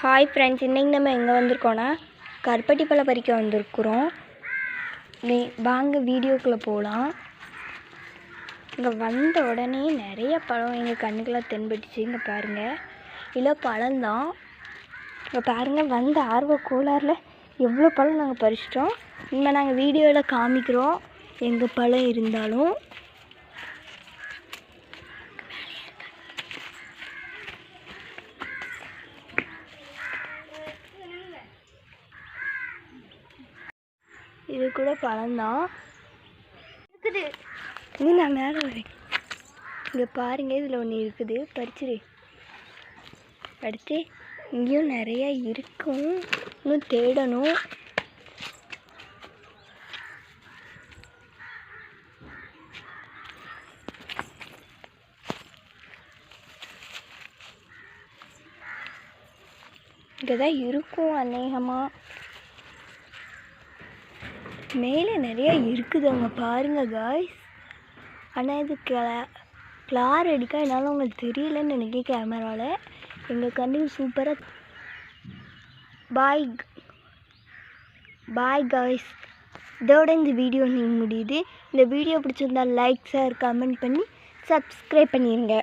Hi friends, இன்றைக்கி நம்ம எங்கே வந்திருக்கோன்னா கருப்பட்டி பழம் பறிக்க வந்திருக்குறோம். வாங்க வீடியோக்குள்ளே போகலாம். இங்கே வந்த உடனே நிறைய பழம் எங்கள் கண்ணுக்கெல்லாம் தென்பட்டுச்சு. இங்கே பாருங்கள், இல்லை பழம்தான். இங்கே பாருங்கள், வந்த ஆர்வ கோளாறில் எவ்வளோ பழம் நாங்கள் பறிச்சிட்டோம். இனிமேல் நாங்கள் வீடியோவில் காமிக்கிறோம் எங்கள் பழம் இருந்தாலும். இது கூட பழம்தான் இருக்குது. இன்னும் நான் மேலே வரேன். இங்கே பாருங்கள், இதில் ஒன்று இருக்குது, பறிச்சிரு. அடுத்து இங்கேயும் நிறையா இருக்கும், இன்னும் தேடணும். இங்கே தான் இருக்கும் அநேகமாக. மேலே நிறையா இருக்குது அங்கே பாருங்கள் காய்ஸ். ஆனால் இது கிளார் அடிக்க என்னால் உங்களுக்கு தெரியலன்னு நினைக்கிறேன் கேமராவில். எங்கள் கண்ணுக்கு சூப்பராக. Bye guys. இதோட இந்த வீடியோ நீங்கள் முடியுது. இந்த வீடியோ பிடிச்சிருந்தால் லைக், ஷேர், கமெண்ட் பண்ணி சப்ஸ்கிரைப் பண்ணிடுங்க.